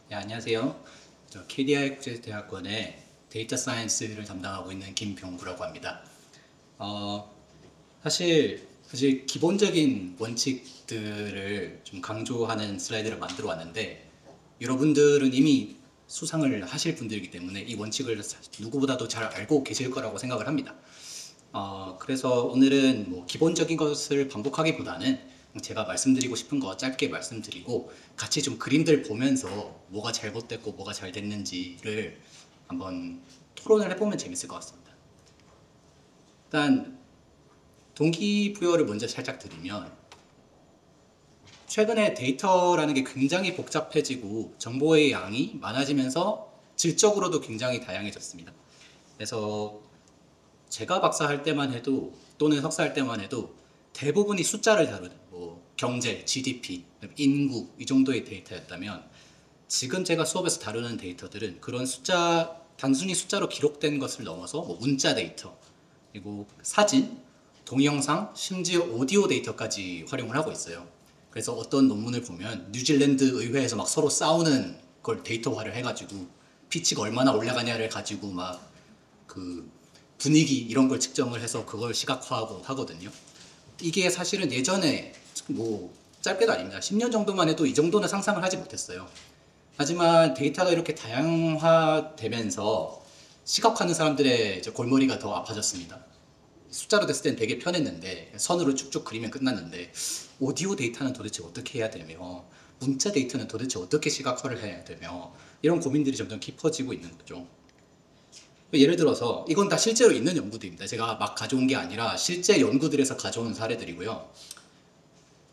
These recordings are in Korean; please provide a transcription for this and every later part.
네, 안녕하세요. 저 KDI 국제대학원의 데이터 사이언스를 담당하고 있는 김병구라고 합니다. 어, 사실 기본적인 원칙들을 좀 강조하는 슬라이드를 만들어 왔는데, 여러분들은 이미 수상을 하실 분들이기 때문에 이 원칙을 누구보다도 잘 알고 계실 거라고 생각을 합니다. 그래서 오늘은 뭐 기본적인 것을 반복하기보다는 제가 말씀드리고 싶은 거 짧게 말씀드리고 같이 좀 그림들 보면서 뭐가 잘못됐고 뭐가 잘 됐는지를 한번 토론을 해보면 재밌을 것 같습니다. 일단 동기부여를 먼저 살짝 드리면, 최근에 데이터라는 게 굉장히 복잡해지고 정보의 양이 많아지면서 질적으로도 굉장히 다양해졌습니다. 그래서 제가 박사할 때만 해도 또는 석사할 때만 해도 대부분이 숫자를 다루는 뭐 경제, GDP, 인구 이 정도의 데이터였다면, 지금 제가 수업에서 다루는 데이터들은 그런 숫자, 단순히 숫자로 기록된 것을 넘어서 뭐 문자 데이터, 그리고 사진, 동영상, 심지어 오디오 데이터까지 활용을 하고 있어요. 그래서 어떤 논문을 보면 뉴질랜드 의회에서 막 서로 싸우는 걸 데이터화를 해가지고 피치가 얼마나 올라가냐를 가지고 막 그 분위기 이런 걸 측정을 해서 그걸 시각화하고 하거든요. 이게 사실은 예전에 뭐 짧게도 아닙니다. 10년 정도만 해도 이 정도는 상상을 하지 못했어요. 하지만 데이터가 이렇게 다양화되면서 시각화하는 사람들의 이제 골머리가 더 아파졌습니다. 숫자로 됐을 땐 되게 편했는데, 선으로 쭉쭉 그리면 끝났는데, 오디오 데이터는 도대체 어떻게 해야 되며 문자 데이터는 도대체 어떻게 시각화를 해야 되며, 이런 고민들이 점점 깊어지고 있는 거죠. 예를 들어서 이건 다 실제로 있는 연구들입니다. 제가 막 가져온 게 아니라 실제 연구들에서 가져온 사례들이고요.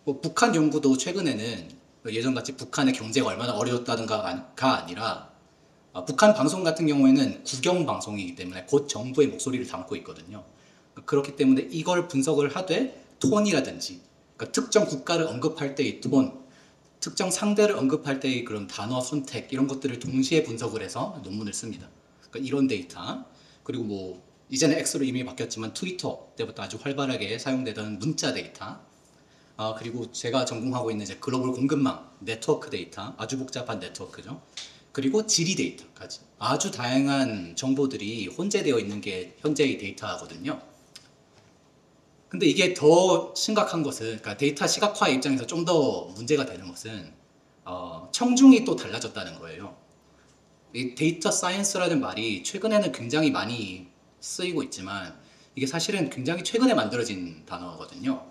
뭐 북한 연구도 최근에는 예전같이 북한의 경제가 얼마나 어려웠다는가가 아니라, 북한 방송 같은 경우에는 국영 방송이기 때문에 곧 정부의 목소리를 담고 있거든요. 그렇기 때문에 이걸 분석을 하되 톤이라든지, 그러니까 특정 국가를 언급할 때의 톤, 특정 상대를 언급할 때의 그런 단어 선택 이런 것들을 동시에 분석을 해서 논문을 씁니다. 그러니까 이런 데이터, 그리고 뭐 이제는 X로 이미 바뀌었지만 트위터 때부터 아주 활발하게 사용되던 문자 데이터, 그리고 제가 전공하고 있는 이제 글로벌 공급망 네트워크 데이터, 아주 복잡한 네트워크죠. 그리고 지리 데이터까지 아주 다양한 정보들이 혼재되어 있는 게 현재의 데이터거든요. 근데 이게 더 심각한 것은, 그러니까 데이터 시각화 입장에서 좀 더 문제가 되는 것은 청중이 또 달라졌다는 거예요. 이 데이터 사이언스라는 말이 최근에는 굉장히 많이 쓰이고 있지만 이게 사실은 굉장히 최근에 만들어진 단어거든요.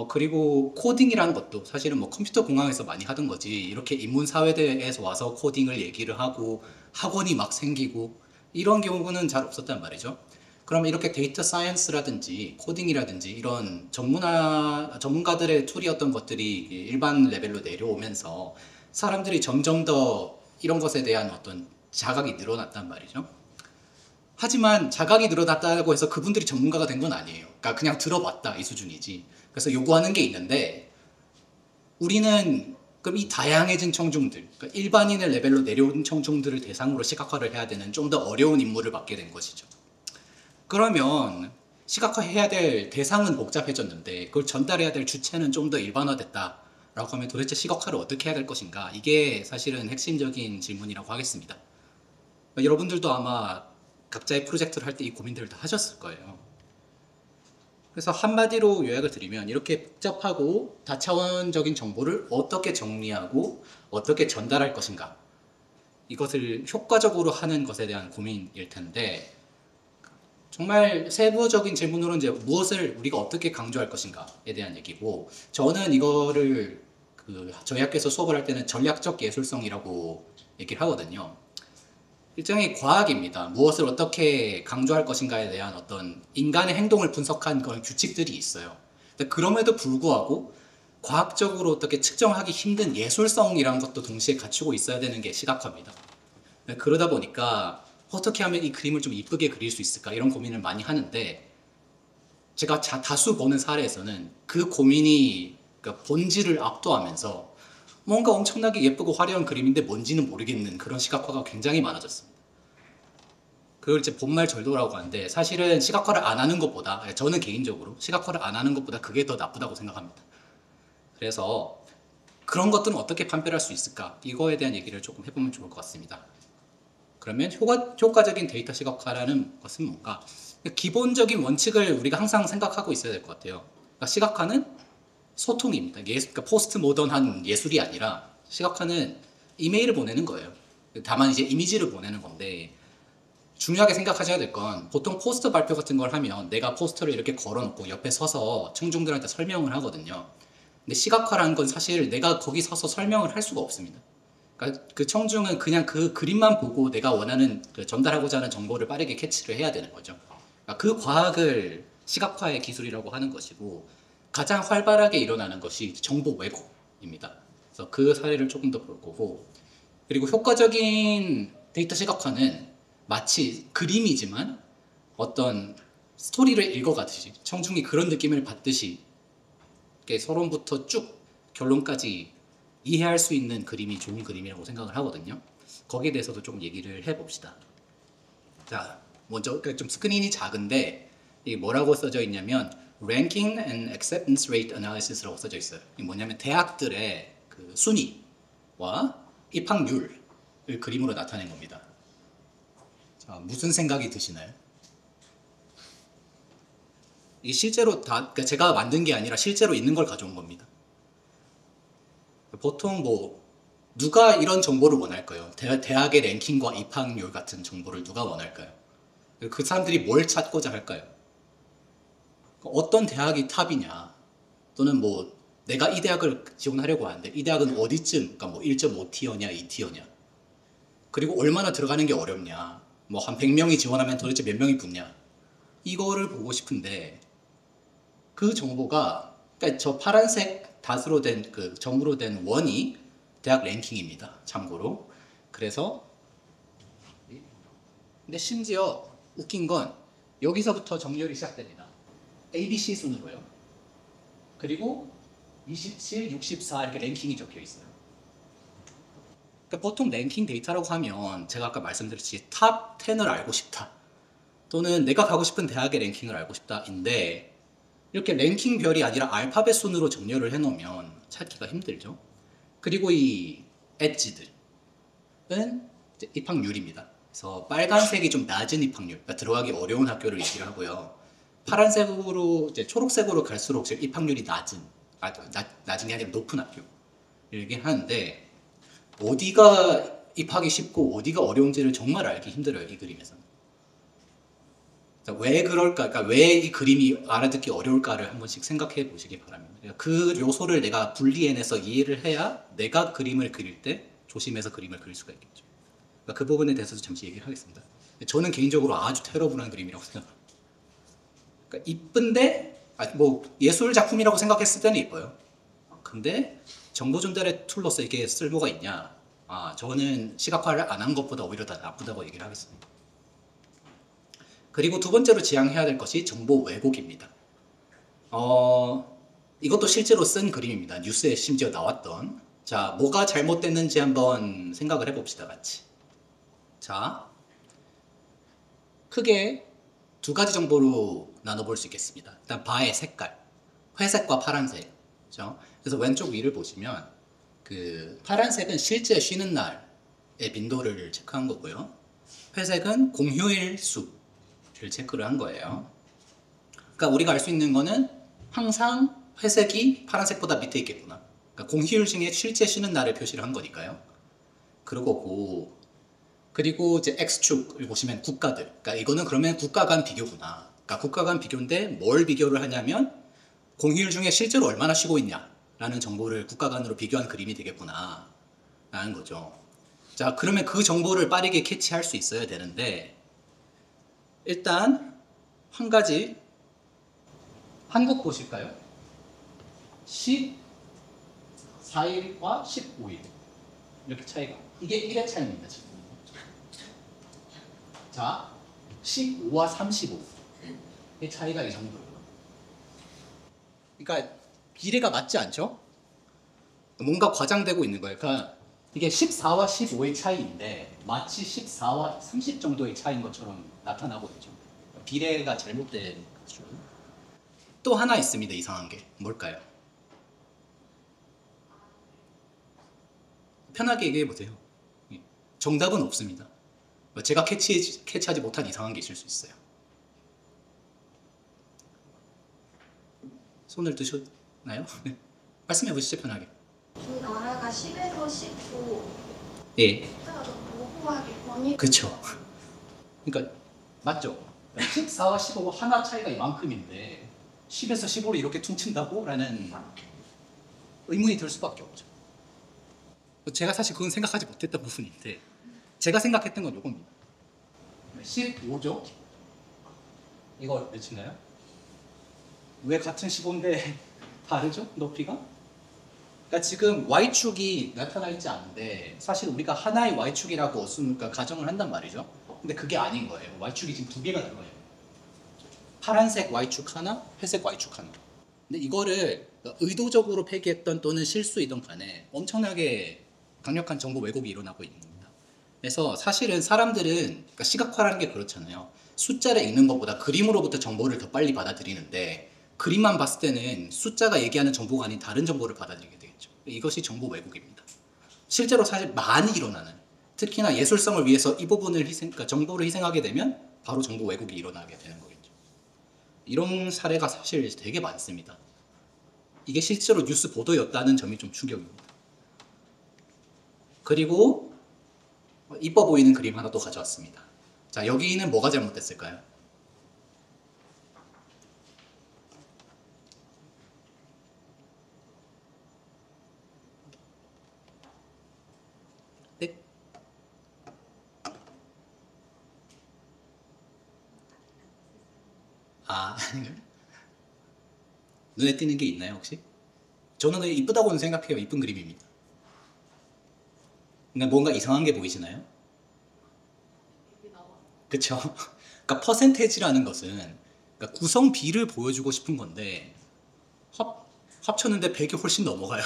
그리고 코딩이라는 것도 사실은 뭐 컴퓨터 공학에서 많이 하던 거지, 이렇게 인문사회대에서 와서 코딩을 얘기를 하고 학원이 막 생기고 이런 경우는 잘 없었단 말이죠. 그러면 이렇게 데이터 사이언스라든지 코딩이라든지 이런 전문가들의 툴이었던 것들이 일반 레벨로 내려오면서 사람들이 점점 더 이런 것에 대한 어떤 자각이 늘어났단 말이죠. 하지만 자각이 늘어났다고 해서 그분들이 전문가가 된 건 아니에요. 그러니까 그냥 들어봤다 이 수준이지. 그래서 요구하는 게 있는데, 우리는 그럼 이 다양해진 청중들, 그러니까 일반인의 레벨로 내려온 청중들을 대상으로 시각화를 해야 되는 좀 더 어려운 임무를 맡게 된 것이죠. 그러면 시각화해야 될 대상은 복잡해졌는데 그걸 전달해야 될 주체는 좀 더 일반화됐다라고 하면 도대체 시각화를 어떻게 해야 될 것인가? 이게 사실은 핵심적인 질문이라고 하겠습니다. 여러분들도 아마 각자의 프로젝트를 할 때 이 고민들을 다 하셨을 거예요. 그래서 한마디로 요약을 드리면, 이렇게 복잡하고 다차원적인 정보를 어떻게 정리하고 어떻게 전달할 것인가, 이것을 효과적으로 하는 것에 대한 고민일 텐데, 정말 세부적인 질문으로는 이제 무엇을 우리가 어떻게 강조할 것인가에 대한 얘기고, 저는 이거를 저희 학교에서 수업을 할 때는 전략적 예술성이라고 얘기를 하거든요. 일종의 과학입니다. 무엇을 어떻게 강조할 것인가에 대한 어떤 인간의 행동을 분석한 그런 규칙들이 있어요. 근데 그럼에도 불구하고 과학적으로 어떻게 측정하기 힘든 예술성이라는 것도 동시에 갖추고 있어야 되는 게 시각화입니다. 그러다 보니까 어떻게 하면 이 그림을 좀 이쁘게 그릴 수 있을까, 이런 고민을 많이 하는데, 제가 다수 보는 사례에서는 그 고민이 그러니까 본질을 압도하면서 뭔가 엄청나게 예쁘고 화려한 그림인데 뭔지는 모르겠는 그런 시각화가 굉장히 많아졌습니다. 그걸 이제 본말절도라고 하는데, 사실은 시각화를 안 하는 것보다, 저는 개인적으로 시각화를 안 하는 것보다 그게 더 나쁘다고 생각합니다. 그래서 그런 것들은 어떻게 판별할 수 있을까? 이거에 대한 얘기를 조금 해보면 좋을 것 같습니다. 그러면 효과적인 데이터 시각화라는 것은 뭔가? 기본적인 원칙을 우리가 항상 생각하고 있어야 될 것 같아요. 그러니까 시각화는 소통입니다. 그러니까 포스트 모던한 예술이 아니라 시각화는 이메일을 보내는 거예요. 다만 이제 이미지를 보내는 건데, 중요하게 생각하셔야 될 건 보통 포스터 발표 같은 걸 하면 내가 포스터를 이렇게 걸어놓고 옆에 서서 청중들한테 설명을 하거든요. 근데 시각화라는 건 사실 내가 거기 서서 설명을 할 수가 없습니다. 그러니까 그 청중은 그냥 그 그림만 보고 내가 원하는 전달하고자 하는 정보를 빠르게 캐치를 해야 되는 거죠. 그러니까 그 과학을 시각화의 기술이라고 하는 것이고, 가장 활발하게 일어나는 것이 정보 왜곡입니다. 그래서 그 사례를 조금 더 볼 거고, 그리고 효과적인 데이터 시각화는 마치 그림이지만 어떤 스토리를 읽어가듯이 청중이 그런 느낌을 받듯이 서론부터 쭉 결론까지 이해할 수 있는 그림이 좋은 그림이라고 생각을 하거든요. 거기에 대해서도 좀 얘기를 해봅시다. 자, 먼저 좀 스크린이 작은데 이게 뭐라고 써져 있냐면 Ranking and Acceptance Rate Analysis라고 써져 있어요. 이게 뭐냐면 대학들의 그 순위와 입학률을 그림으로 나타낸 겁니다. 자, 무슨 생각이 드시나요? 이게 실제로 그러니까 제가 만든 게 아니라 실제로 있는 걸 가져온 겁니다. 보통 누가 이런 정보를 원할까요? 대학의 랭킹과 입학률 같은 정보를 누가 원할까요? 그 사람들이 뭘 찾고자 할까요? 어떤 대학이 탑이냐, 또는 내가 이 대학을 지원하려고 하는데 이 대학은 어디쯤, 그러니까 1.5티어냐 2티어냐, 그리고 얼마나 들어가는 게 어렵냐, 한 100명이 지원하면 도대체 몇 명이 붙냐, 이거를 보고 싶은데 그 정보가, 그러니까 저 파란색 닷으로 된 그 점으로 된 원이 대학 랭킹입니다. 참고로. 그래서 근데 심지어 웃긴 건 여기서부터 정렬이 시작됩니다. ABC 순으로요. 그리고 27, 64 이렇게 랭킹이 적혀 있어요. 그러니까 보통 랭킹 데이터라고 하면 제가 아까 말씀드렸듯이 탑 10을 알고 싶다, 또는 내가 가고 싶은 대학의 랭킹을 알고 싶다인데, 이렇게 랭킹별이 아니라 알파벳 순으로 정렬을 해놓으면 찾기가 힘들죠. 그리고 이 엣지들은 입학률입니다. 그래서 빨간색이 좀 낮은 입학률, 그러니까 들어가기 어려운 학교를 얘기를 하고요. 파란색으로 초록색으로 갈수록 입학률이 낮은 게 아니라 높은 학교 얘기를 하는데, 어디가 입학이 쉽고 어디가 어려운지를 정말 알기 힘들어요, 이 그림에서는. 왜 그럴까? 그러니까 왜 이 그림이 알아듣기 어려울까를 한 번씩 생각해 보시기 바랍니다. 그 요소를 내가 분리해내서 이해를 해야 내가 그림을 그릴 때 조심해서 그림을 그릴 수가 있겠죠. 그러니까 그 부분에 대해서도 잠시 얘기를 하겠습니다. 저는 개인적으로 아주 테러블한 그림이라고 생각합니다. 그러니까 이쁜데 예술 작품이라고 생각했을 때는 이뻐요. 근데 정보 전달의 툴로서 이게 쓸모가 있냐? 저는 시각화를 안 한 것보다 오히려 더 나쁘다고 얘기를 하겠습니다. 그리고 두 번째로 지향해야 될 것이 정보 왜곡입니다. 이것도 실제로 쓴 그림입니다. 뉴스에 심지어 나왔던. 자, 뭐가 잘못됐는지 한번 생각을 해봅시다, 같이. 자, 크게 두 가지 정보로 나눠볼 수 있겠습니다. 일단 바의 색깔, 회색과 파란색. 그렇죠? 그래서 왼쪽 위를 보시면 그 파란색은 실제 쉬는 날의 빈도를 체크한 거고요. 회색은 공휴일 수를 체크를 한 거예요. 그러니까 우리가 알 수 있는 거는 항상 회색이 파란색보다 밑에 있겠구나. 그러니까 공휴일 중에 실제 쉬는 날을 표시를 한 거니까요. 그리고 이제 X축을 보시면 국가들. 그러니까 이거는 그러면 국가 간 비교구나. 그러니까 국가 간 비교인데 뭘 비교를 하냐면 공휴일 중에 실제로 얼마나 쉬고 있냐라는 정보를 국가 간으로 비교한 그림이 되겠구나 라는 거죠. 자, 그러면 그 정보를 빠르게 캐치할 수 있어야 되는데, 일단 한 가지 한국 보실까요? 14일과 15일 이렇게 차이가, 이게 1의 차이입니다 지금. 자, 15와 35의 차이가 이 정도예요. 그러니까 비례가 맞지 않죠? 뭔가 과장되고 있는 거예요. 그러니까 이게 14와 15의 차이인데 마치 14와 30 정도의 차이인 것처럼 나타나고 있죠. 비례가 잘못된 거죠. 또 하나 있습니다. 이상한 게 뭘까요? 편하게 얘기해 보세요. 예. 정답은 없습니다. 제가 캐치하지 못한 이상한 게 있을 수 있어요. 손을 드셨나요? 네. 말씀해 보시죠, 편하게. 두 나라가 10에서 15 예, 숫자가 너무 모호하게 번이 그렇죠. 그러니까 맞죠. 14와 15가 하나 차이가 이만큼인데 10에서 15를 이렇게 퉁친다고? 라는 의문이 들 수밖에 없죠. 제가 사실 그건 생각하지 못했던 부분인데 제가 생각했던 건 이겁니다. 15죠? 이거 몇인가요? 왜 같은 15인데 다르죠? 높이가? 그러니까 지금 Y축이 나타나 있지 않은데 사실 우리가 하나의 Y축이라고 그러니까 가정을 한단 말이죠. 근데 그게 아닌 거예요. Y축이 지금 두 개가 들어가요. 파란색 Y축 하나, 회색 Y축 하나. 근데 이거를 의도적으로 폐기했던 또는 실수이던 간에 엄청나게 강력한 정보 왜곡이 일어나고 있는 겁니다. 그래서 사실은 사람들은 그러니까 시각화라는 게 그렇잖아요. 숫자를 읽는 것보다 그림으로부터 정보를 더 빨리 받아들이는데 그림만 봤을 때는 숫자가 얘기하는 정보가 아닌 다른 정보를 받아들이게 되겠죠. 이것이 정보 왜곡입니다. 실제로 사실 많이 일어나는, 특히나 예술성을 위해서 이 부분을 그러니까 정보를 희생하게 되면 바로 정보 왜곡이 일어나게 되는 거겠죠. 이런 사례가 사실 되게 많습니다. 이게 실제로 뉴스 보도였다는 점이 좀 충격입니다. 그리고 이뻐 보이는 그림 하나 또 가져왔습니다. 자, 여기는 뭐가 잘못됐을까요? 네? 아, 눈에 띄는 게 있나요 혹시? 저는 이쁘다고는 생각해요. 이쁜 그림입니다. 그러니까 뭔가 이상한 게 보이시나요? 그쵸? 그러니까 퍼센테이지라는 것은 그러니까 구성비를 보여주고 싶은 건데 합쳤는데 100이 훨씬 넘어가요.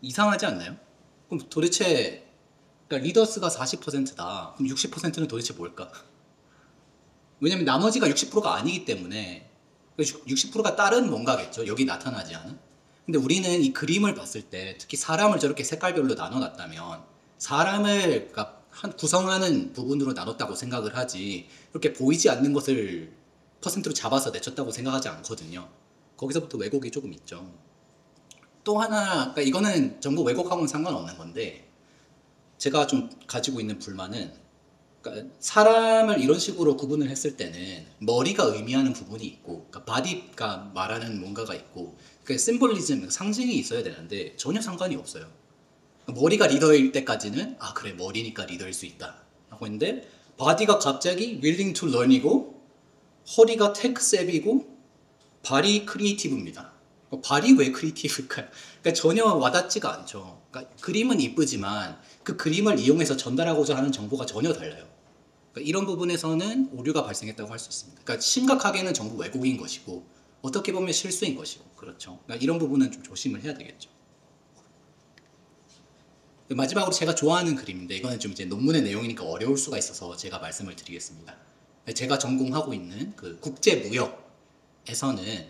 이상하지 않나요? 그럼 도대체 그러니까 리더스가 40%다. 그럼 60%는 도대체 뭘까? 왜냐면 나머지가 60%가 아니기 때문에 60%가 다른 뭔가겠죠. 여기 나타나지 않은. 근데 우리는 이 그림을 봤을 때 특히 사람을 저렇게 색깔별로 나눠놨다면 사람을 그러니까 구성하는 부분으로 나눴다고 생각을 하지 이렇게 보이지 않는 것을 퍼센트로 잡아서 내쳤다고 생각하지 않거든요. 거기서부터 왜곡이 조금 있죠. 또 하나, 그러니까 이거는 정보 왜곡하고는 상관없는 건데 제가 좀 가지고 있는 불만은 그러니까 사람을 이런 식으로 구분을 했을 때는 머리가 의미하는 부분이 있고 그러니까 바디가 말하는 뭔가가 있고 그 심볼리즘, 상징이 있어야 되는데 전혀 상관이 없어요. 머리가 리더일 때까지는 아 그래 머리니까 리더일 수 있다 하고 있는데 바디가 갑자기 willing to learn이고 허리가 tech savvy고 발이 크리에이티브입니다. 발이 왜 크리에이티브일까요? 그러니까 전혀 와닿지가 않죠. 그러니까 그림은 이쁘지만 그 그림을 이용해서 전달하고자 하는 정보가 전혀 달라요. 그러니까 이런 부분에서는 오류가 발생했다고 할 수 있습니다. 그러니까 심각하게는 정보 왜곡인 것이고 어떻게 보면 실수인 것이고 그렇죠. 그러니까 이런 부분은 좀 조심을 해야 되겠죠. 마지막으로 제가 좋아하는 그림인데 이거는 좀 이제 논문의 내용이니까 어려울 수가 있어서 제가 말씀을 드리겠습니다. 제가 전공하고 있는 그 국제무역에서는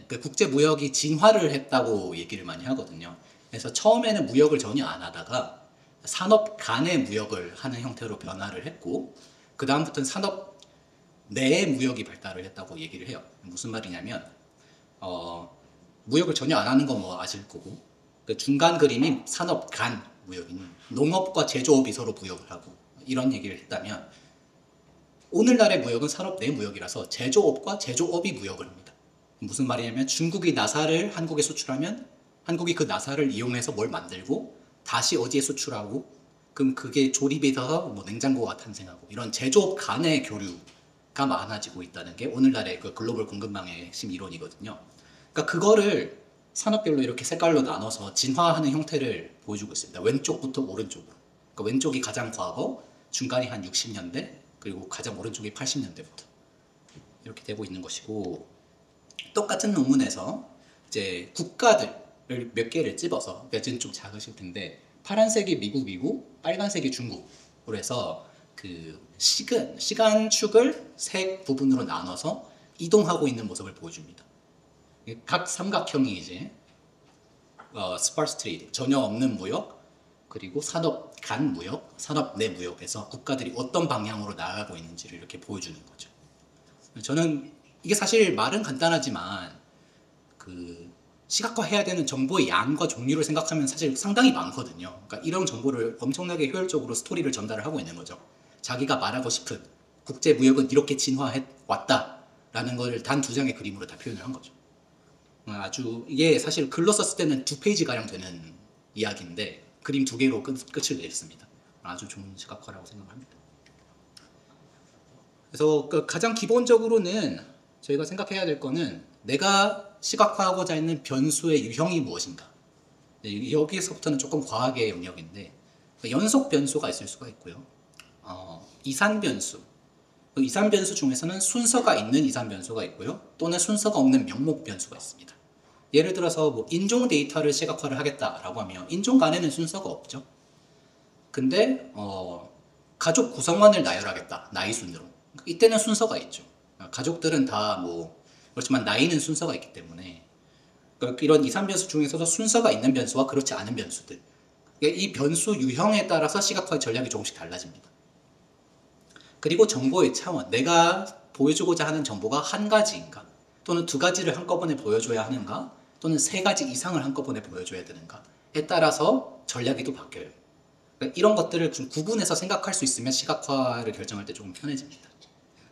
그 국제무역이 진화를 했다고 얘기를 많이 하거든요. 그래서 처음에는 무역을 전혀 안 하다가 산업 간의 무역을 하는 형태로 변화를 했고 그 다음부터는 산업 내의 무역이 발달을 했다고 얘기를 해요. 무슨 말이냐면 무역을 전혀 안 하는 건 뭐 아실 거고 그 중간 그림이 산업 간 무역인 농업과 제조업이 서로 무역을 하고 이런 얘기를 했다면 오늘날의 무역은 산업 내 무역이라서 제조업과 제조업이 무역을 합니다. 무슨 말이냐면 중국이 나사를 한국에 수출하면 한국이 그 나사를 이용해서 뭘 만들고 다시 어디에 수출하고 그럼 그게 조립이 돼서 뭐 냉장고가 탄생하고 이런 제조업 간의 교류가 많아지고 있다는 게 오늘날의 그 글로벌 공급망의 핵심 이론이거든요. 그러니까 그거를 산업별로 이렇게 색깔로 나눠서 진화하는 형태를 보여주고 있습니다. 왼쪽부터 오른쪽으로. 그러니까 왼쪽이 가장 과거, 중간이 한 60년대, 그리고 가장 오른쪽이 80년대부터 이렇게 되고 있는 것이고 똑같은 논문에서 이제 국가들을 몇 개를 찝어서 몇은 좀 작으실 텐데 파란색이 미국이고 빨간색이 중국으로 해서 그 시간축을 세 부분으로 나눠서 이동하고 있는 모습을 보여줍니다. 각 삼각형이 이제 스파스 트레이드 전혀 없는 무역, 그리고 산업 간 무역, 산업 내 무역에서 국가들이 어떤 방향으로 나아가고 있는지를 이렇게 보여주는 거죠. 저는 이게 사실 말은 간단하지만 그 시각화해야 되는 정보의 양과 종류를 생각하면 사실 상당히 많거든요. 그러니까 이런 정보를 엄청나게 효율적으로 스토리를 전달을 하고 있는 거죠. 자기가 말하고 싶은 국제 무역은 이렇게 진화해 왔다라는 걸 단 2장의 그림으로 다 표현을 한 거죠. 아주 이게 사실 글로 썼을 때는 2페이지 가량 되는 이야기인데 그림 2개로 끝을 냈습니다. 아주 좋은 시각화라고 생각합니다. 그래서 가장 기본적으로는 저희가 생각해야 될 거는 내가 시각화하고자 있는 변수의 유형이 무엇인가. 여기서부터는 조금 과학의 영역인데 연속 변수가 있을 수가 있고요. 이산 변수. 이산 변수 중에서는 순서가 있는 이산 변수가 있고요. 또는 순서가 없는 명목 변수가 있습니다. 예를 들어서 뭐 인종 데이터를 시각화를 하겠다라고 하면 인종 간에는 순서가 없죠. 근데 가족 구성원을 나열하겠다. 나이 순으로. 이때는 순서가 있죠. 가족들은 다 뭐 그렇지만 나이는 순서가 있기 때문에 이런 이산 변수 중에서도 순서가 있는 변수와 그렇지 않은 변수들. 이 변수 유형에 따라서 시각화의 전략이 조금씩 달라집니다. 그리고 정보의 차원. 내가 보여주고자 하는 정보가 한 가지인가? 또는 2가지를 한꺼번에 보여줘야 하는가? 또는 3가지 이상을 한꺼번에 보여줘야 되는가에 따라서 전략이 또 바뀌어요. 그러니까 이런 것들을 좀 구분해서 생각할 수 있으면 시각화를 결정할 때 조금 편해집니다.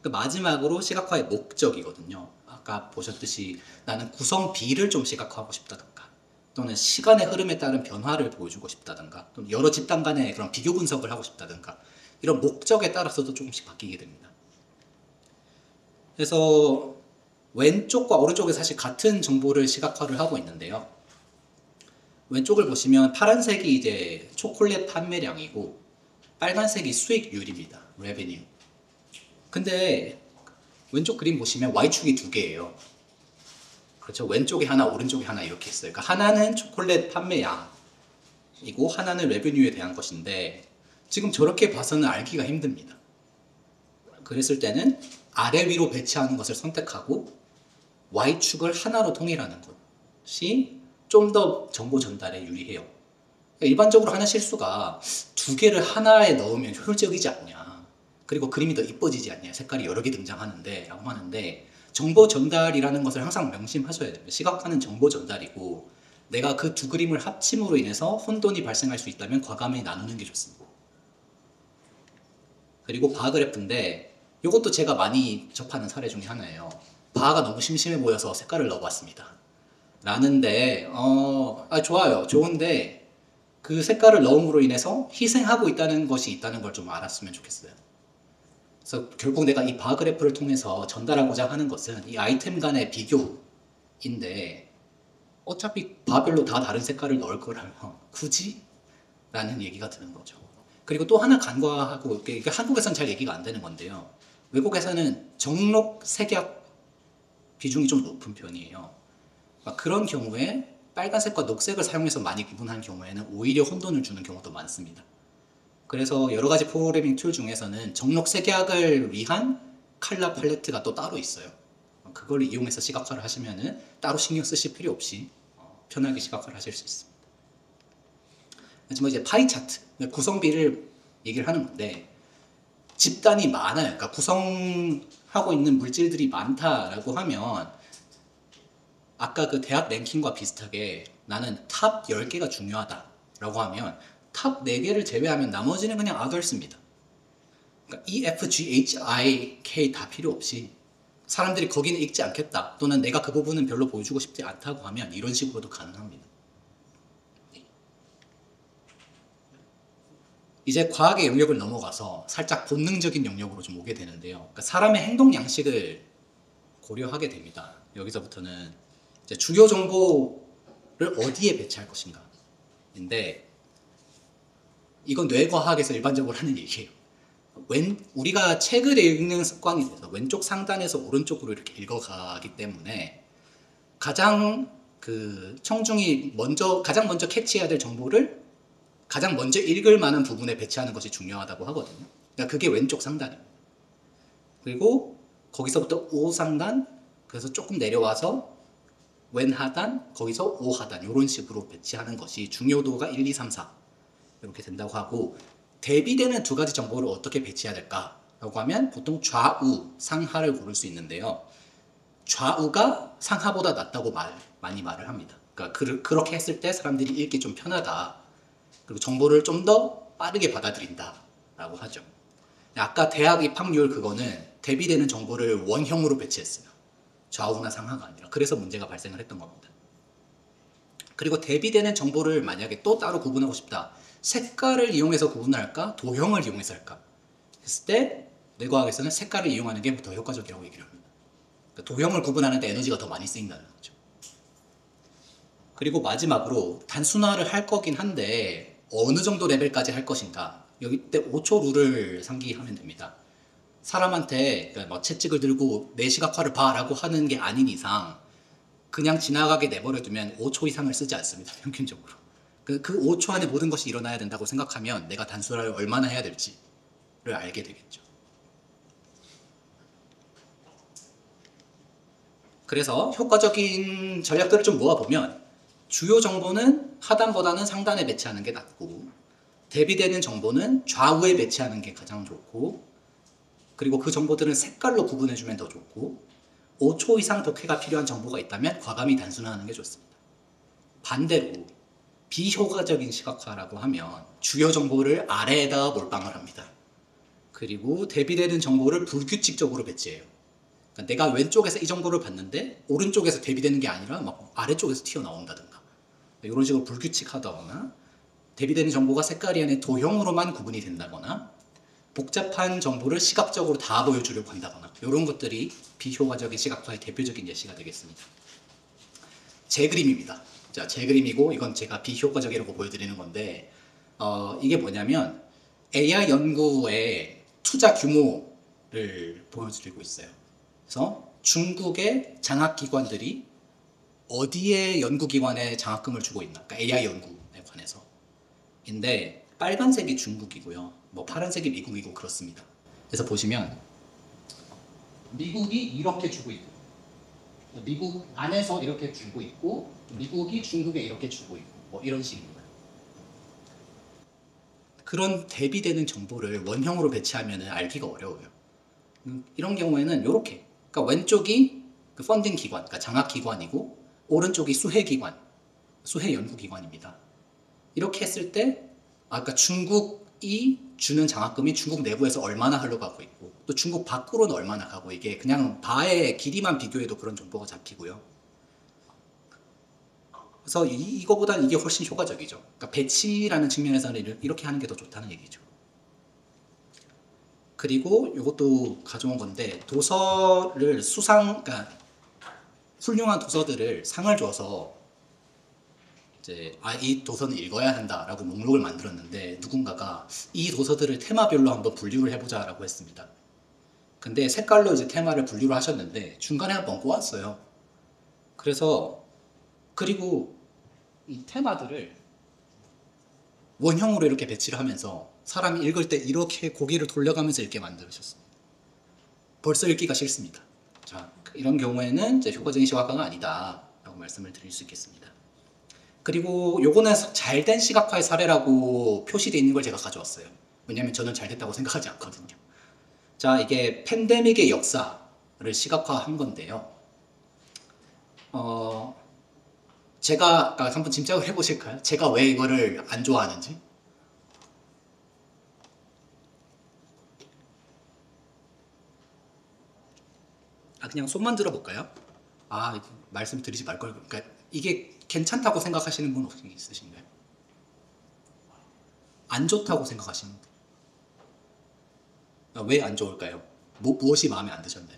마지막으로 시각화의 목적이거든요. 아까 보셨듯이 나는 구성 B를 좀 시각화하고 싶다든가 또는 시간의 흐름에 따른 변화를 보여주고 싶다든가 또는 여러 집단 간의 그런 비교 분석을 하고 싶다든가 이런 목적에 따라서도 조금씩 바뀌게 됩니다. 그래서 왼쪽과 오른쪽에 사실 같은 정보를 시각화를 하고 있는데요. 왼쪽을 보시면 파란색이 이제 초콜릿 판매량이고 빨간색이 수익률입니다. revenue. 근데 왼쪽 그림 보시면 Y축이 2개예요. 그렇죠. 왼쪽에 하나, 오른쪽에 하나 이렇게 있어요. 그러니까 하나는 초콜릿 판매량이고 하나는 레베뉴에 대한 것인데 지금 저렇게 봐서는 알기가 힘듭니다. 그랬을 때는 아래 위로 배치하는 것을 선택하고 Y축을 하나로 통일하는 것이 좀 더 정보 전달에 유리해요. 그러니까 일반적으로 하는 실수가 2개를 하나에 넣으면 효율적이지 않냐. 그리고 그림이 더 이뻐지지 않냐. 색깔이 여러 개 등장하는데 라고 하는데 정보 전달이라는 것을 항상 명심하셔야 됩니다. 시각화는 정보 전달이고 내가 그 2 그림을 합침으로 인해서 혼돈이 발생할 수 있다면 과감히 나누는 게 좋습니다. 그리고 바 그래프인데 이것도 제가 많이 접하는 사례 중에 하나예요. 바가 너무 심심해 보여서 색깔을 넣어봤습니다. 라는데 좋아요. 좋은데 그 색깔을 넣음으로 인해서 희생하고 있다는 것이 있다는 걸 좀 알았으면 좋겠어요. 그래서 결국 내가 이 바 그래프를 통해서 전달하고자 하는 것은 이 아이템 간의 비교인데 어차피 바별로 다 다른 색깔을 넣을 거라면 굳이? 라는 얘기가 드는 거죠. 그리고 또 하나 간과하고 이게 한국에서는 잘 얘기가 안 되는 건데요. 외국에서는 정록 색약 비중이 좀 높은 편이에요. 그런 경우에 빨간색과 녹색을 사용해서 많이 구분한 경우에는 오히려 혼돈을 주는 경우도 많습니다. 그래서 여러 가지 프로그래밍 툴 중에서는 정록 색약을 위한 컬러 팔레트가 또 따로 있어요. 그걸 이용해서 시각화를 하시면은 따로 신경 쓰실 필요 없이 편하게 시각화를 하실 수 있습니다. 하지만 이제 파이 차트, 구성비를 얘기를 하는 건데 집단이 많아요. 그러니까 구성하고 있는 물질들이 많다라고 하면 아까 그 대학 랭킹과 비슷하게 나는 탑 10개가 중요하다라고 하면 탑 4개를 제외하면 나머지는 그냥 others입니다. 그러니까 E, F, G, H, I, K 다 필요 없이 사람들이 거기는 읽지 않겠다 또는 내가 그 부분은 별로 보여주고 싶지 않다고 하면 이런 식으로도 가능합니다. 이제 과학의 영역을 넘어가서 살짝 본능적인 영역으로 좀 오게 되는데요. 그러니까 사람의 행동 양식을 고려하게 됩니다. 여기서부터는 이제 주요 정보를 어디에 배치할 것인가 인데 이건 뇌과학에서 일반적으로 하는 얘기예요. 우리가 책을 읽는 습관이 돼서 왼쪽 상단에서 오른쪽으로 이렇게 읽어가기 때문에 가장 가장 먼저 캐치해야 될 정보를 가장 먼저 읽을 만한 부분에 배치하는 것이 중요하다고 하거든요. 그러니까 그게 왼쪽 상단입니다. 그리고 거기서부터 5상단, 그래서 조금 내려와서 왼 하단, 거기서 5하단 이런 식으로 배치하는 것이 중요도가 1, 2, 3, 4 이렇게 된다고 하고, 대비되는 두 가지 정보를 어떻게 배치해야 될까라고 하면 보통 좌우, 상하를 고를 수 있는데요. 좌우가 상하보다 낫다고 많이 말을 합니다. 그러니까 그렇게 했을 때 사람들이 읽기 좀 편하다. 그리고 정보를 좀 더 빠르게 받아들인다라고 하죠. 아까 대학 입학률 그거는 대비되는 정보를 원형으로 배치했어요. 좌우나 상하가 아니라. 그래서 문제가 발생을 했던 겁니다. 그리고 대비되는 정보를 만약에 또 따로 구분하고 싶다. 색깔을 이용해서 구분을 할까? 도형을 이용해서 할까? 했을 때 뇌과학에서는 색깔을 이용하는 게 더 효과적이라고 얘기를 합니다. 그러니까 도형을 구분하는 데 에너지가 더 많이 쓰인다는 거죠. 그리고 마지막으로 단순화를 할 거긴 한데 어느 정도 레벨까지 할 것인가? 여기 때 5초 룰을 상기하면 됩니다. 사람한테 뭐 채찍을 들고 내 시각화를 봐라고 하는 게 아닌 이상 그냥 지나가게 내버려두면 5초 이상을 쓰지 않습니다. 평균적으로. 그 5초 안에 모든 것이 일어나야 된다고 생각하면 내가 단순화를 얼마나 해야 될지를 알게 되겠죠. 그래서 효과적인 전략들을 좀 모아보면 주요 정보는 하단보다는 상단에 배치하는 게 낫고, 대비되는 정보는 좌우에 배치하는 게 가장 좋고, 그리고 그 정보들은 색깔로 구분해주면 더 좋고, 5초 이상 독해가 필요한 정보가 있다면 과감히 단순화하는 게 좋습니다. 반대로 비효과적인 시각화라고 하면 주요 정보를 아래에다가 몰빵을 합니다. 그리고 대비되는 정보를 불규칙적으로 배치해요. 그러니까 내가 왼쪽에서 이 정보를 봤는데 오른쪽에서 대비되는 게 아니라 막 아래쪽에서 튀어나온다든가, 이런 식으로 불규칙하다거나, 대비되는 정보가 색깔이 아닌 도형으로만 구분이 된다거나, 복잡한 정보를 시각적으로 다 보여주려고 한다거나, 이런 것들이 비효과적인 시각화의 대표적인 예시가 되겠습니다. 제 그림입니다. 자, 제 그림이고 이건 제가 비효과적이라고 보여드리는 건데, 이게 뭐냐면 AI 연구의 투자 규모를 보여드리고 있어요. 그래서 중국의 장학기관들이 어디에 연구기관에 장학금을 주고 있나, 그러니까 AI 연구에 관해서 인데, 빨간색이 중국이고요, 뭐 파란색이 미국이고 그렇습니다. 그래서 보시면 미국이 이렇게 주고 있고, 미국 안에서 이렇게 주고 있고, 미국이 중국에 이렇게 주고 있고, 뭐 이런 식입니다. 그런 대비되는 정보를 원형으로 배치하면 알기가 어려워요. 이런 경우에는 이렇게, 그러니까 왼쪽이 그 펀딩 기관, 그러니까 장학 기관이고, 오른쪽이 수혜 기관, 수혜 연구 기관입니다. 이렇게 했을 때 아까 중국이 주는 장학금이 중국 내부에서 얼마나 흘러가고 있고, 또 중국 밖으로는 얼마나 가고, 이게 그냥 바의 길이만 비교해도 그런 정보가 잡히고요. 그래서 이거보다는 이게 훨씬 효과적이죠. 그러니까 배치라는 측면에서는 이렇게 하는 게 더 좋다는 얘기죠. 그리고 이것도 가져온 건데, 도서를 그러니까 훌륭한 도서들을 상을 줘서 이제 이 도서는 읽어야 한다라고 목록을 만들었는데, 누군가가 이 도서들을 테마별로 한번 분류를 해보자라고 했습니다. 근데 색깔로 이제 테마를 분류를 하셨는데 중간에 한번 꼬았어요. 그리고 이 테마들을 원형으로 이렇게 배치를 하면서 사람이 읽을 때 이렇게 고개를 돌려가면서 읽게 만들으셨습니다. 벌써 읽기가 싫습니다. 자, 이런 경우에는 이제 효과적인 시각화가 아니다라고 말씀을 드릴 수 있겠습니다. 그리고 요거는 잘된 시각화의 사례라고 표시되어 있는 걸 제가 가져왔어요. 왜냐하면 저는 잘 됐다고 생각하지 않거든요. 자, 이게 팬데믹의 역사를 시각화한 건데요. 제가 한번 짐작을 해보실까요? 제가 왜 이거를 안 좋아하는지? 그냥 손만 들어볼까요? 말씀드리지 말걸. 그러니까 이게 괜찮다고 생각하시는 분 혹시 있으신가요? 안 좋다고 생각하시는 분? 왜 안 좋을까요? 무엇이 마음에 안 드셨나요?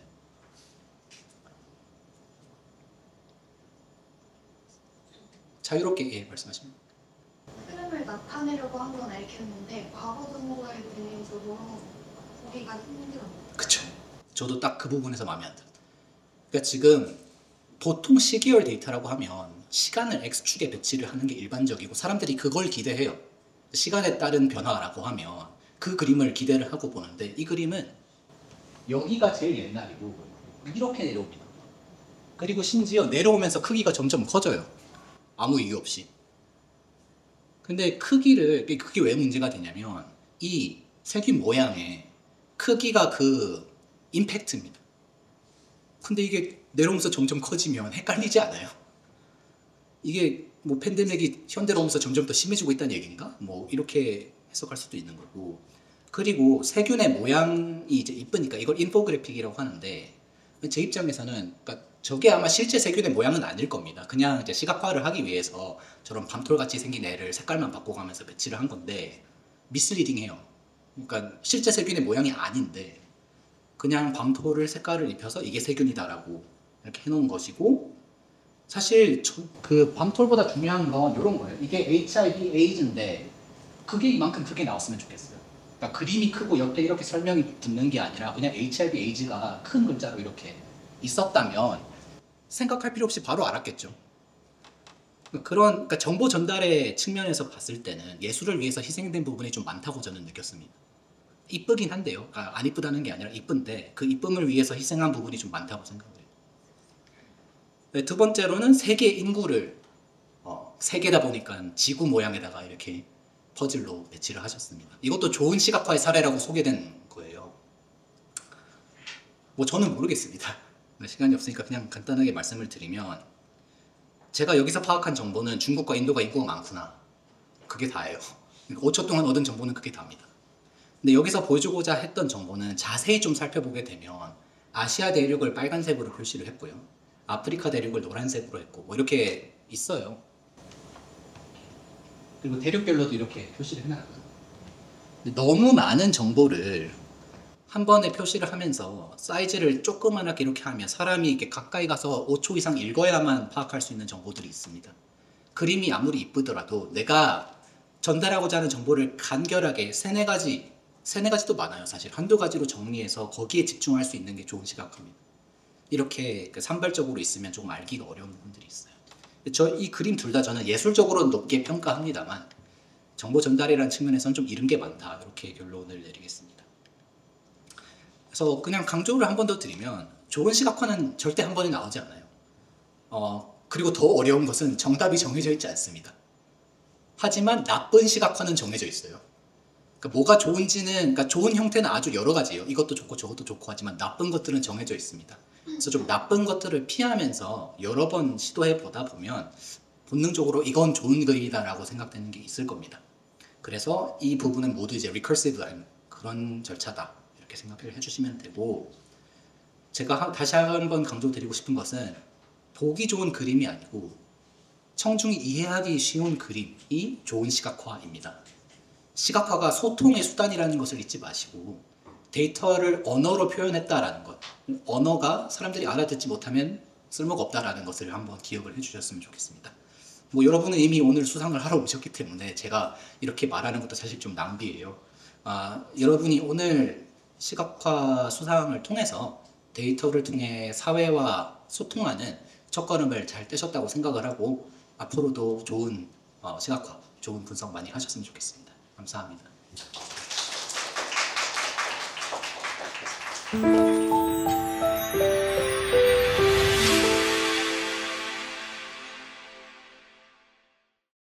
자유롭게 말씀하시면. 흐름을 나타내려고 한 건 알겠는데 과거 정보에 대해서도 보기가 힘들어요. 그쵸. 저도 딱 그 부분에서 마음에 안 들어요. 그러니까 지금 보통 시계열 데이터라고 하면 시간을 X축에 배치를 하는 게 일반적이고 사람들이 그걸 기대해요. 시간에 따른 변화라고 하면 그 그림을 기대를 하고 보는데, 이 그림은 여기가 제일 옛날이고 이렇게 내려옵니다. 그리고 심지어 내려오면서 크기가 점점 커져요. 아무 이유 없이. 근데 크기를 그게 왜 문제가 되냐면 이 세균 모양의 크기가 그 임팩트입니다. 근데 이게 내려오면서 점점 커지면 헷갈리지 않아요? 이게 뭐 팬데믹이 현대로 오면서 점점 더 심해지고 있다는 얘기인가? 뭐 이렇게 해석할 수도 있는 거고. 그리고 세균의 모양이 이제 이쁘니까 이걸 인포그래픽이라고 하는데 제 입장에서는 그러니까 저게 아마 실제 세균의 모양은 아닐 겁니다. 그냥 이제 시각화를 하기 위해서 저런 밤톨같이 생긴 애를 색깔만 바꿔가면서 배치를 한 건데 미스리딩해요. 그러니까 실제 세균의 모양이 아닌데 그냥 밤톨을 색깔을 입혀서 이게 세균이다라고 이렇게 해놓은 것이고 사실 그 밤톨보다 중요한 건 이런 거예요. 이게 HIV 에이즈인데 그게 이만큼 크게 나왔으면 좋겠어요. 그러니까 그림이 크고 옆에 이렇게 설명이 붙는 게 아니라 그냥 HIV 에이즈가 큰 글자로 이렇게 있었다면 생각할 필요 없이 바로 알았겠죠. 그러니까 정보 전달의 측면에서 봤을 때는 예술을 위해서 희생된 부분이 좀 많다고 저는 느꼈습니다. 이쁘긴 한데요. 안 이쁘다는 게 아니라 이쁜데 그 이쁨을 위해서 희생한 부분이 좀 많다고 생각해요. 네, 두 번째로는 세계 인구를 세계다 보니까 지구 모양에다가 이렇게 퍼즐로 배치를 하셨습니다. 이것도 좋은 시각화의 사례라고 소개된 거예요. 뭐 저는 모르겠습니다. 시간이 없으니까 그냥 간단하게 말씀을 드리면 제가 여기서 파악한 정보는 중국과 인도가 인구가 많구나. 그게 다예요. 5초 동안 얻은 정보는 그게 다입니다. 근데 여기서 보여주고자 했던 정보는 자세히 좀 살펴보게 되면 아시아 대륙을 빨간색으로 표시를 했고요. 아프리카 대륙을 노란색으로 했고 뭐 이렇게 있어요. 그리고 대륙별로도 이렇게 표시를 해놨고요. 너무 많은 정보를 한 번에 표시를 하면서 사이즈를 조그만하게 이렇게 하면 사람이 이렇게 가까이 가서 5초 이상 읽어야만 파악할 수 있는 정보들이 있습니다. 그림이 아무리 이쁘더라도 내가 전달하고자 하는 정보를 간결하게 세네 가지도 많아요. 사실 한두 가지로 정리해서 거기에 집중할 수 있는 게 좋은 시각화입니다. 이렇게 산발적으로 있으면 조금 알기가 어려운 부분들이 있어요. 이 그림 둘 다 저는 예술적으로 높게 평가합니다만 정보 전달이라는 측면에서는 좀 이른 게 많다. 이렇게 결론을 내리겠습니다. 그래서 그냥 강조를 한 번 더 드리면 좋은 시각화는 절대 한 번에 나오지 않아요. 그리고 더 어려운 것은 정답이 정해져 있지 않습니다. 하지만 나쁜 시각화는 정해져 있어요. 그러니까 뭐가 좋은지는, 그러니까 좋은 형태는 아주 여러 가지예요. 이것도 좋고 저것도 좋고 하지만 나쁜 것들은 정해져 있습니다. 그래서 좀 나쁜 것들을 피하면서 여러 번 시도해 보다 보면 본능적으로 이건 좋은 그림이다라고 생각되는 게 있을 겁니다. 그래서 이 부분은 모두 이제 리커시브한 그런 절차다 이렇게 생각을 해주시면 되고, 제가 다시 한번 강조드리고 싶은 것은 보기 좋은 그림이 아니고 청중이 이해하기 쉬운 그림이 좋은 시각화입니다. 시각화가 소통의 수단이라는 것을 잊지 마시고 데이터를 언어로 표현했다라는 것, 언어가 사람들이 알아듣지 못하면 쓸모가 없다라는 것을 한번 기억을 해주셨으면 좋겠습니다. 뭐 여러분은 이미 오늘 수상을 하러 오셨기 때문에 제가 이렇게 말하는 것도 사실 좀 낭비예요. 여러분이 오늘 시각화 수상을 통해서 데이터를 통해 사회와 소통하는 첫걸음을 잘 떼셨다고 생각을 하고 앞으로도 좋은 시각화, 좋은 분석 많이 하셨으면 좋겠습니다. 감사합니다.